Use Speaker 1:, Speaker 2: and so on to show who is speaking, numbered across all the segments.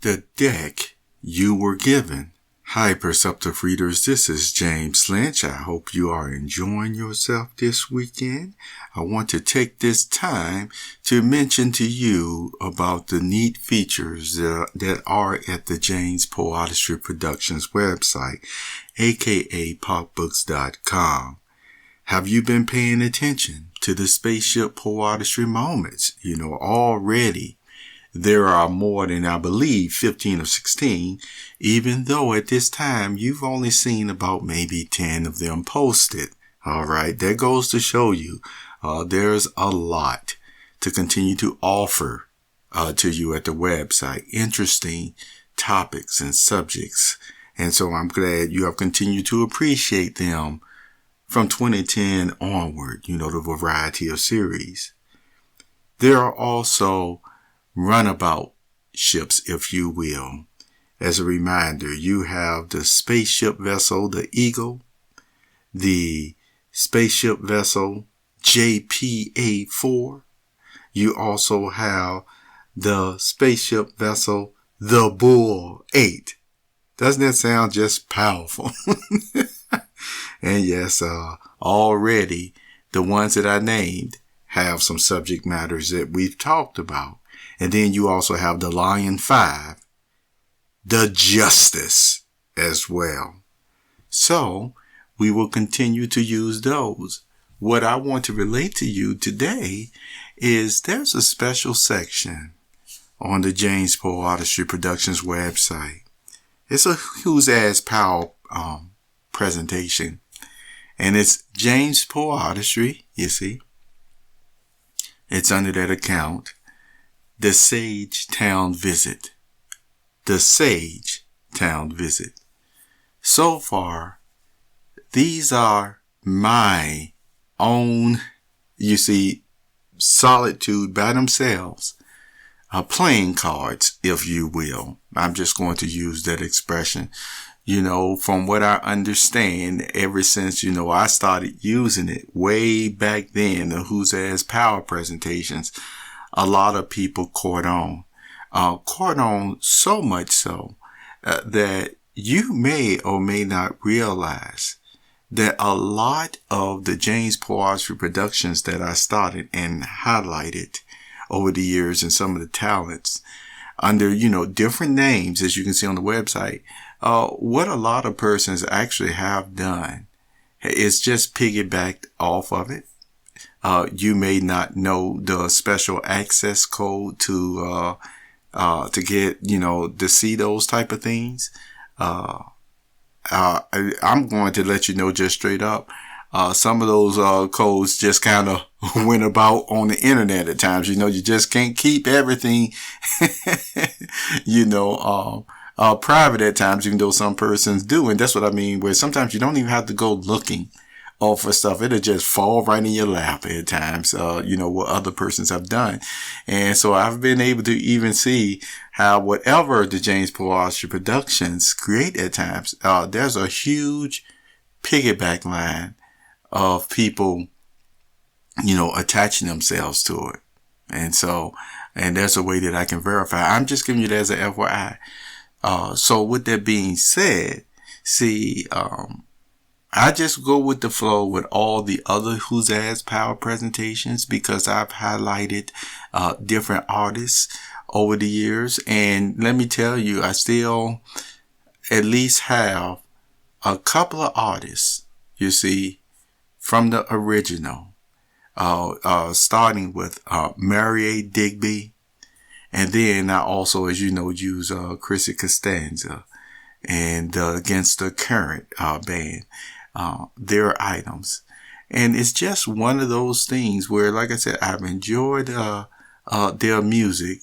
Speaker 1: The deck you were given. Hi, Perceptive Readers. This is James Lynch. I hope you are enjoying yourself this weekend. I want to take this time to mention to you about the neat features that are at the James PoeArtistry Productions website, aka popbooks.com. Have you been paying attention to the spaceship PoeArtistry moments? Already there are more than, I believe, 15 or 16, even though at this time you've only seen about maybe 10 of them posted. All right, that goes to show you there's a lot to continue to offer to you at the website. Interesting topics and subjects. And so I'm glad you have continued to appreciate them from 2010 onward, the variety of series. There are also runabout ships, if you will. As a reminder, you have the spaceship vessel, the Eagle, the spaceship vessel, JPA-4. You also have the spaceship vessel, the Bull 8. Doesn't that sound just powerful? And yes, already the ones that I named have some subject matters that we've talked about. And then you also have the Lion 5, the Justice as well. So we will continue to use those. What I want to relate to you today is there's a special section on the James PoeArtistry Productions website. It's a Who's As Power presentation. And it's James PoeArtistry, you see. It's under that account. The Sage Town Visit. The Sage Town Visit. So far, these are my own, solitude by themselves. Playing cards, if you will. I'm just going to use that expression. From what I understand, ever since, I started using it way back then, the Who's As Power presentations, a lot of people caught on so much so that you may or may not realize that a lot of the James PoeArtistry productions that I started and highlighted over the years and some of the talents under, different names, as you can see on the website, what a lot of persons actually have done is just piggybacked off of it. You may not know the special access code to get, to see those type of things. I'm going to let you know just straight up. Some of those codes just kind of went about on the internet at times. You just can't keep everything, private at times, even though some persons do. And that's what I mean, where sometimes you don't even have to go looking for stuff. It'll just fall right in your lap at times, what other persons have done. And so I've been able to even see how whatever the James PoeArtistry Productions create at times, there's a huge piggyback line of people, attaching themselves to it. And there's a way that I can verify. I'm just giving you that as an FYI. So with that being said, I just go with the flow with all the other Who's As Power presentations because I've highlighted different artists over the years. And let me tell you, I still at least have a couple of artists, from the original, starting with Mary A. Digby. And then I also, as use Chrissy Costanza and Against the Current band. Their items. And it's just one of those things where, like I said, I've enjoyed their music.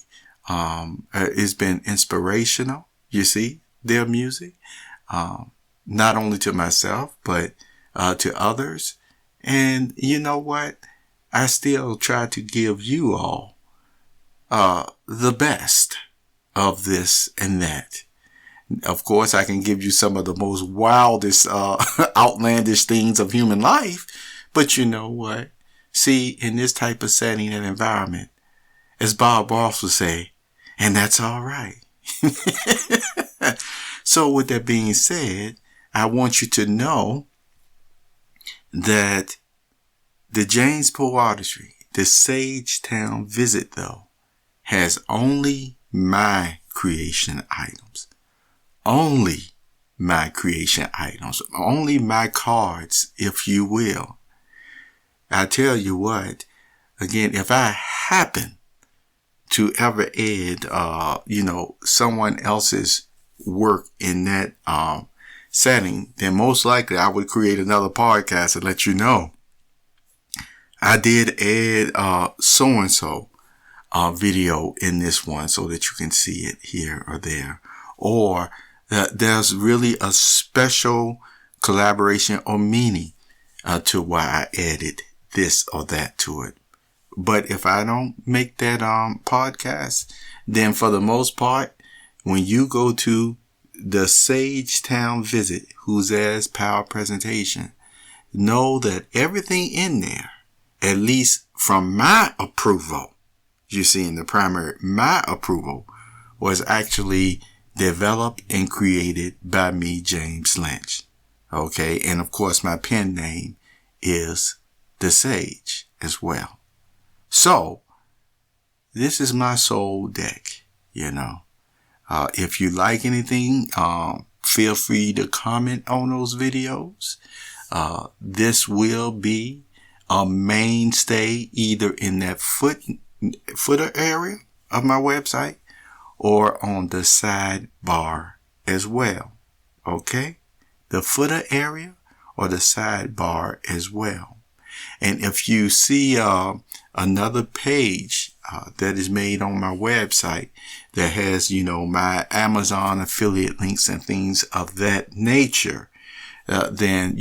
Speaker 1: It's been inspirational, their music. Not only to myself, but to others. And you know what? I still try to give you all the best of this and that. Of course, I can give you some of the most wildest, outlandish things of human life. But you know what? See, in this type of setting and environment, as Bob Ross would say, and that's all right. So with that being said, I want you to know that the James PoeArtistry, the Sage Town visit though, has only my creation items. Only my creation items. Only my cards, if you will. I tell you what, again, if I happen to ever add, someone else's work in that setting, then most likely I would create another podcast and let you know. I did add so-and-so video in this one so that you can see it here or there. Or there's really a special collaboration or meaning to why I added this or that to it. But if I don't make that podcast, then for the most part, when you go to the Sage Town visit, who's as Power Presentation, know that everything in there, at least from my approval, you see in the primary, my approval was actually developed and created by me, James Lynch. Okay. And of course, my pen name is The Sage as well. So this is my soul deck, if you like anything, feel free to comment on those videos. This will be a mainstay either in that footer area of my website or on the sidebar as well. Okay. The footer area or the sidebar as well. And if you see another page that is made on my website that has, my Amazon affiliate links and things of that nature, then,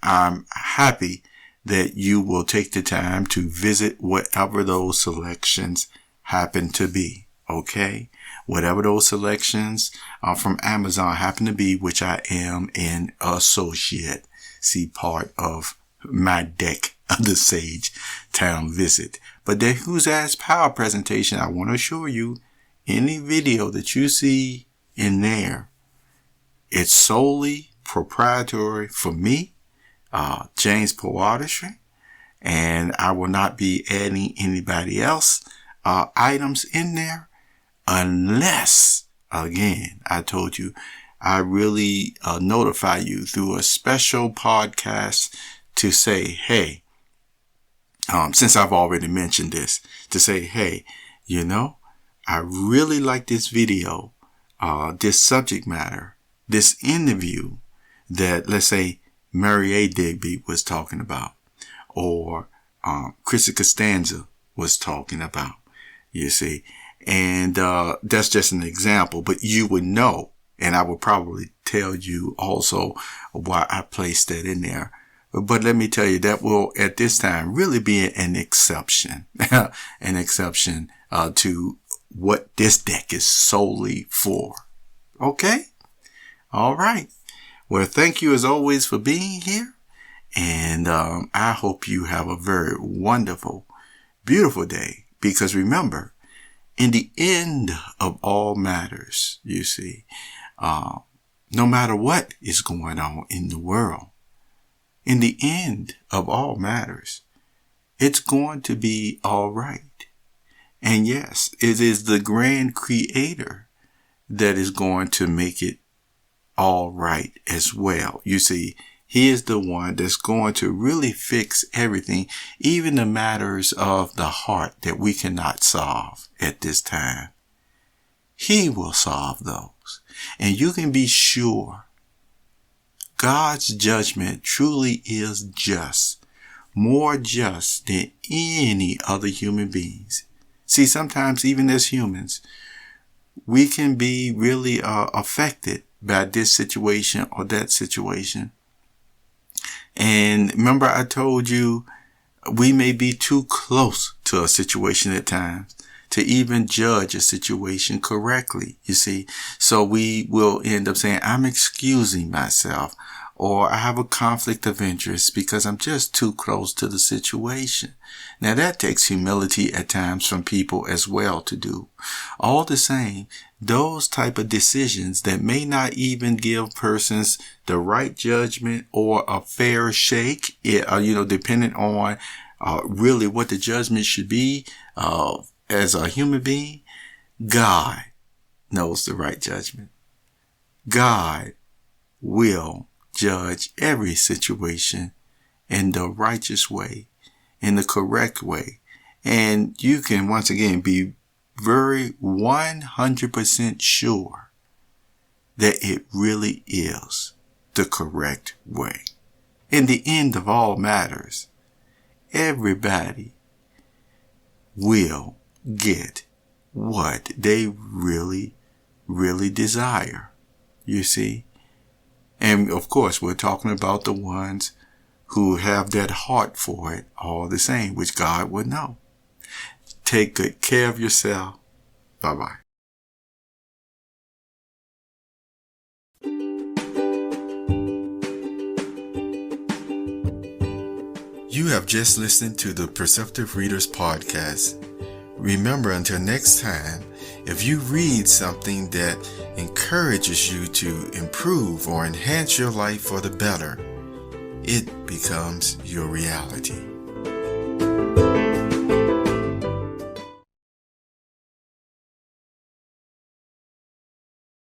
Speaker 1: I'm happy that you will take the time to visit whatever those selections happen to be. Okay. Whatever those selections from Amazon happen to be, which I am an associate. See part of my deck of the Sage Town visit. But the Who's As Power presentation, I want to assure you, any video that you see in there, it's solely proprietary for me, James PoeArtistry, and I will not be adding anybody else items in there unless, again, I told you, I really notify you through a special podcast to say, hey, since I've already mentioned this, to say, hey, I really like this video, this subject matter, this interview that, let's say, Mary A. Digby was talking about, or Chrissy Costanza was talking about, you see. And that's just an example, but you would know, and I would probably tell you also why I placed that in there. But let me tell you, that will at this time really be an exception, an exception to what this deck is solely for. Okay? All right. Well, thank you as always for being here. And I hope you have a very wonderful, beautiful day. Because remember, in the end of all matters, you see, no matter what is going on in the world, in the end of all matters, it's going to be all right. And yes, it is the grand creator that is going to make it all right as well. You see, he is the one that's going to really fix everything, even the matters of the heart that we cannot solve at this time. He will solve those. And you can be sure God's judgment truly is just, more just than any other human beings. See, sometimes even as humans, we can be really affected by this situation or that situation. And remember, I told you we may be too close to a situation at times to even judge a situation correctly, you see. So we will end up saying, I'm excusing myself, or I have a conflict of interest because I'm just too close to the situation. Now that takes humility at times from people as well to do. All the same, those type of decisions that may not even give persons the right judgment or a fair shake, depending on really what the judgment should be as a human being, God knows the right judgment. God will judge every situation in the righteous way, in the correct way. And you can once again be very 100% sure that it really is the correct way. In the end of all matters, everybody will get what they really, really desire, you see. And of course, we're talking about the ones who have that heart for it all the same, which God would know. Take good care of yourself. Bye-bye. You have just listened to the Perceptive Readers Podcast. Remember, until next time, if you read something that encourages you to improve or enhance your life for the better, it becomes your reality.